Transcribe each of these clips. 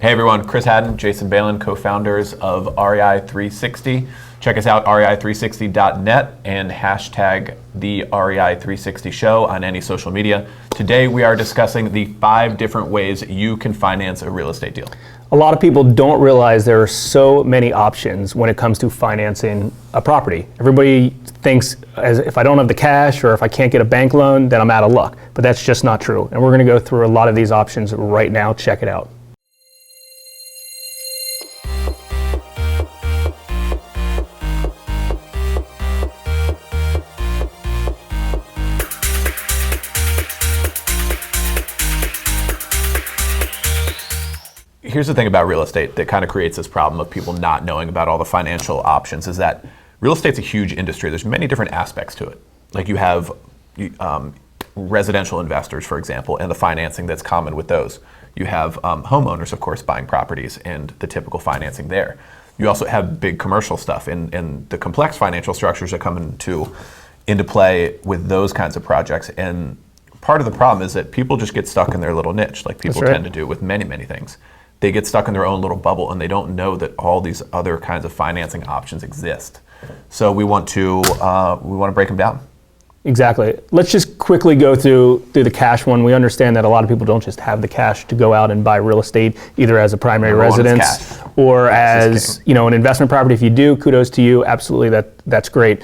Hey everyone, Chris Haddon, Jason Balin, co-founders of REI 360. Check us out, rei360.net, and hashtag the REI 360 show on any social media. Today we are discussing the 5 different ways you can finance a real estate deal. A lot of people don't realize there are so many options when it comes to financing a property. Everybody thinks as if I don't have the cash or if I can't get a bank loan, then I'm out of luck. But that's just not true. And we're going to go through a lot of these options right now. Check it out. Here's the thing about real estate that kind of creates this problem of people not knowing about all the financial options is that real estate's a huge industry. There's many different aspects to it. Like you have residential investors, for example, and the financing that's common with those. You have homeowners, of course, buying properties and the typical financing there. You also have big commercial stuff and the complex financial structures that come into play with those kinds of projects. And part of the problem is that people just get stuck in their little niche, like people tend to do with many, many things. They get stuck in their own little bubble and they don't know that all these other kinds of financing options exist. So we want to break them down. Exactly. Let's just quickly go through the cash one. We understand that a lot of people don't just have the cash to go out and buy real estate, either as a primary residence or as an investment property. If you do, kudos to you. Absolutely, that's great.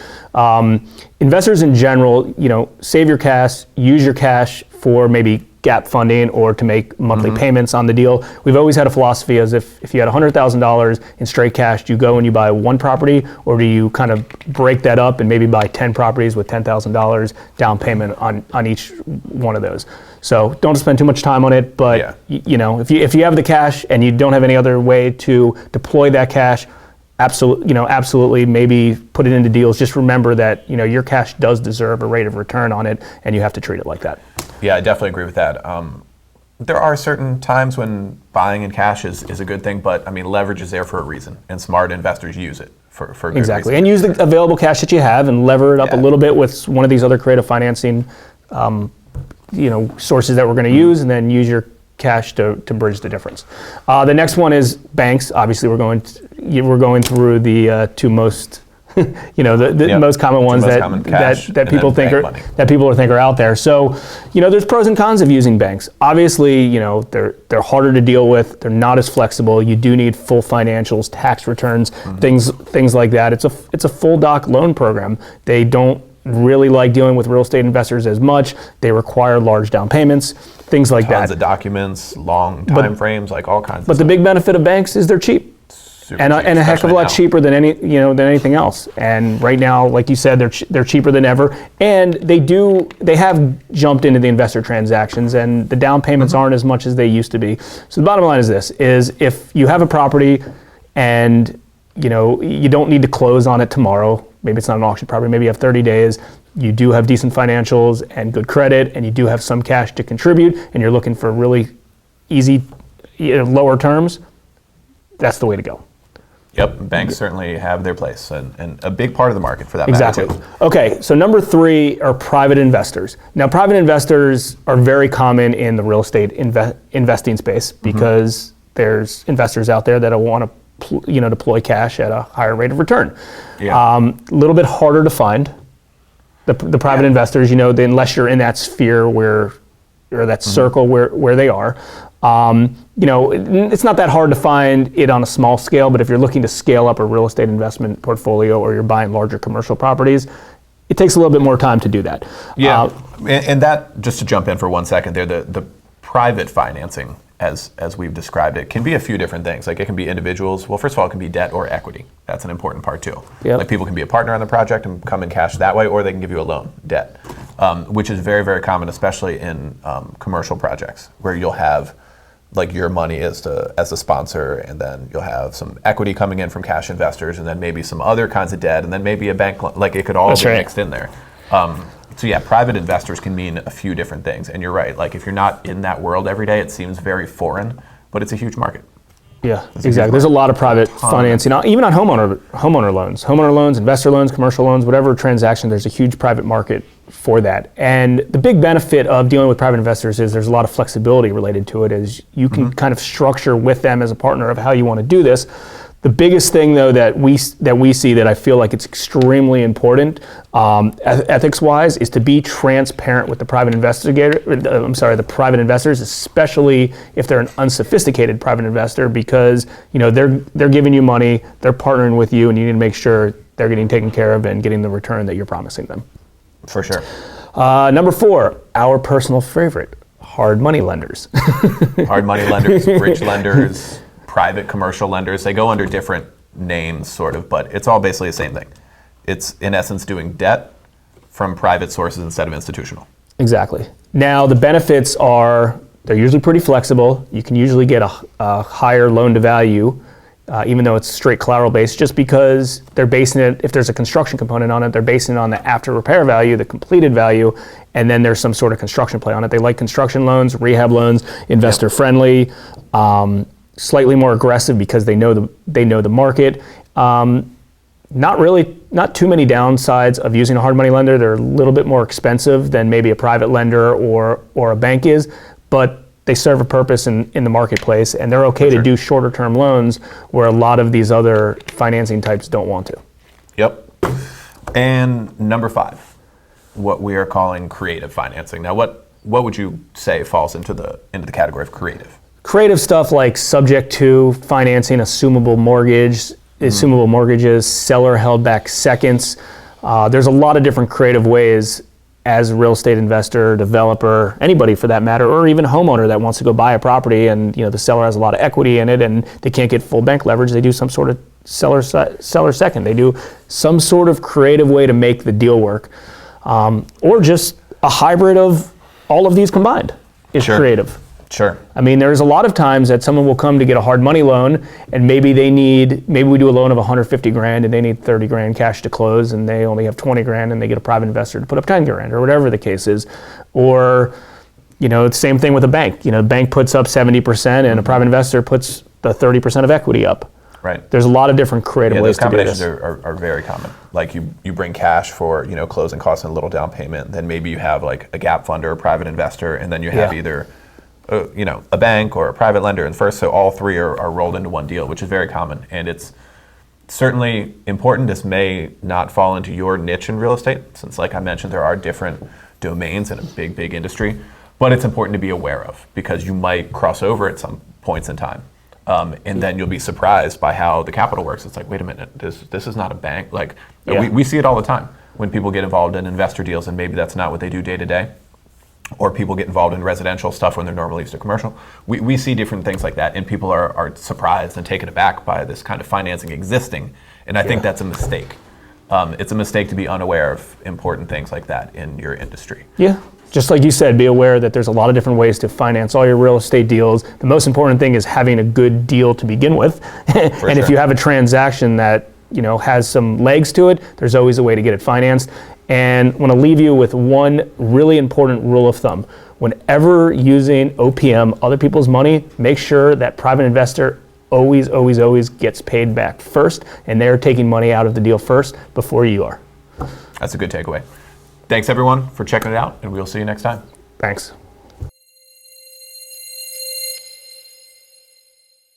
Investors in general, save your cash, use your cash for maybe gap funding or to make monthly payments on the deal. We've always had a philosophy as if you had $100,000 in straight cash, do you go and you buy one property, or do you kind of break that up and maybe buy 10 properties with $10,000 down payment on each one of those? So don't spend too much time on it, but if you have the cash and you don't have any other way to deploy that cash, absolutely maybe put it into deals. Just remember that your cash does deserve a rate of return on it, and you have to treat it like that. Yeah, I definitely agree with that. There are certain times when buying in cash is a good thing, but leverage is there for a reason, and smart investors use it for good exactly. reason. And use the available cash that you have and lever it up a little bit with one of these other creative financing sources that we're going to use, and then use your cash to bridge the difference. The next one is banks. Obviously, we're going through the two most most common ones that people think are out there. So, there's pros and cons of using banks. Obviously, they're harder to deal with. They're not as flexible. You do need full financials, tax returns, things like that. It's a full doc loan program. They don't really like dealing with real estate investors as much. They require large down payments, things like that. Tons of documents, long time frames, like all kinds of stuff. But the big benefit of banks is they're cheap. And a heck of a lot cheaper than anything else. And right now, like you said, they're cheaper than ever. And they have jumped into the investor transactions, and the down payments aren't as much as they used to be. So the bottom line is this: if you have a property and you don't need to close on it tomorrow, maybe it's not an auction property, maybe you have 30 days. You do have decent financials and good credit, and you do have some cash to contribute, and you're looking for really easy, lower terms. That's the way to go. Yep, banks certainly have their place and a big part of the market for that matter too. Okay, so number 3 are private investors. Now, private investors are very common in the real estate investing space because there's investors out there that want to deploy cash at a higher rate of return. Yeah. A little bit harder to find the private investors, unless you're in that sphere or that circle where they are. It's not that hard to find it on a small scale, but if you're looking to scale up a real estate investment portfolio or you're buying larger commercial properties, it takes a little bit more time to do that. Yeah, and that, just to jump in for 1 second there, the private financing, as we've described it, can be a few different things. Like it can be individuals. Well, first of all, it can be debt or equity. That's an important part too. Yep. Like people can be a partner on the project and come in cash that way, or they can give you a loan, debt, which is very, very common, especially in commercial projects where you'll have like your money as a sponsor, and then you'll have some equity coming in from cash investors, and then maybe some other kinds of debt, and then maybe a bank loan. Like it could all be mixed in there. So yeah, private investors can mean a few different things. And you're right, like if you're not in that world every day, it seems very foreign, but it's a huge market. Yeah, exactly. There's a lot of private financing, even on homeowner loans, investor loans, commercial loans, whatever transaction. There's a huge private market for that. And the big benefit of dealing with private investors is there's a lot of flexibility related to it, as you can kind of structure with them as a partner of how you want to do this. The biggest thing, though, that we see that I feel like it's extremely important, ethics-wise, is to be transparent with the private the private investors, especially if they're an unsophisticated private investor, because they're giving you money, they're partnering with you, and you need to make sure they're getting taken care of and getting the return that you're promising them. For sure. Number 4, our personal favorite, hard money lenders. Hard money lenders, bridge lenders, private commercial lenders. They go under different names, sort of, but it's all basically the same thing. It's, in essence, doing debt from private sources instead of institutional. Exactly. Now, the benefits are they're usually pretty flexible. You can usually get a higher loan to value, even though it's straight collateral based, just because they're basing it, if there's a construction component on it, they're basing it on the after repair value, the completed value, and then there's some sort of construction play on it. They like construction loans, rehab loans, investor friendly, slightly more aggressive because they know the market. Not too many downsides of using a hard money lender. They're a little bit more expensive than maybe a private lender or a bank is, but they serve a purpose in the marketplace, and they're okay to do shorter term loans where a lot of these other financing types don't want to. Yep. And number 5, what we are calling creative financing. Now, what would you say falls into the category of creative? Creative stuff like subject to financing, assumable mortgages, seller held back seconds. There's a lot of different creative ways as a real estate investor, developer, anybody for that matter, or even a homeowner that wants to go buy a property and the seller has a lot of equity in it and they can't get full bank leverage. They do some sort of seller second. They do some sort of creative way to make the deal work, or just a hybrid of all of these combined is creative. Sure. I mean, there's a lot of times that someone will come to get a hard money loan, and maybe we do a loan of 150 grand and they need 30 grand cash to close, and they only have 20 grand and they get a private investor to put up 10 grand or whatever the case is. Or, it's the same thing with a bank. The bank puts up 70% and a private investor puts the 30% of equity up. Right. There's a lot of different creative ways to do this. Those combinations are very common. Like you bring cash for closing costs and a little down payment. Then maybe you have like a gap fund or a private investor, and then you have either a bank or a private lender in first, so all three are rolled into one deal, which is very common, and it's certainly important. This may not fall into your niche in real estate, since like I mentioned, there are different domains in a big industry, but it's important to be aware of, because you might cross over at some points in time, and then you'll be surprised by how the capital works. It's like, wait a minute, this is not a bank. We see it all the time when people get involved in investor deals, and maybe that's not what they do day to day. Or people get involved in residential stuff when they're normally used to commercial. We see different things like that, and people are surprised and taken aback by this kind of financing existing, and I think that's a mistake. It's a mistake to be unaware of important things like that in your industry. Yeah, just like you said, be aware that there's a lot of different ways to finance all your real estate deals. The most important thing is having a good deal to begin with, and if you have a transaction that has some legs to it, there's always a way to get it financed. And I want to leave you with one really important rule of thumb. Whenever using OPM, other people's money, make sure that private investor always gets paid back first, and they're taking money out of the deal first before you are. That's a good takeaway. Thanks everyone for checking it out, and we'll see you next time. Thanks.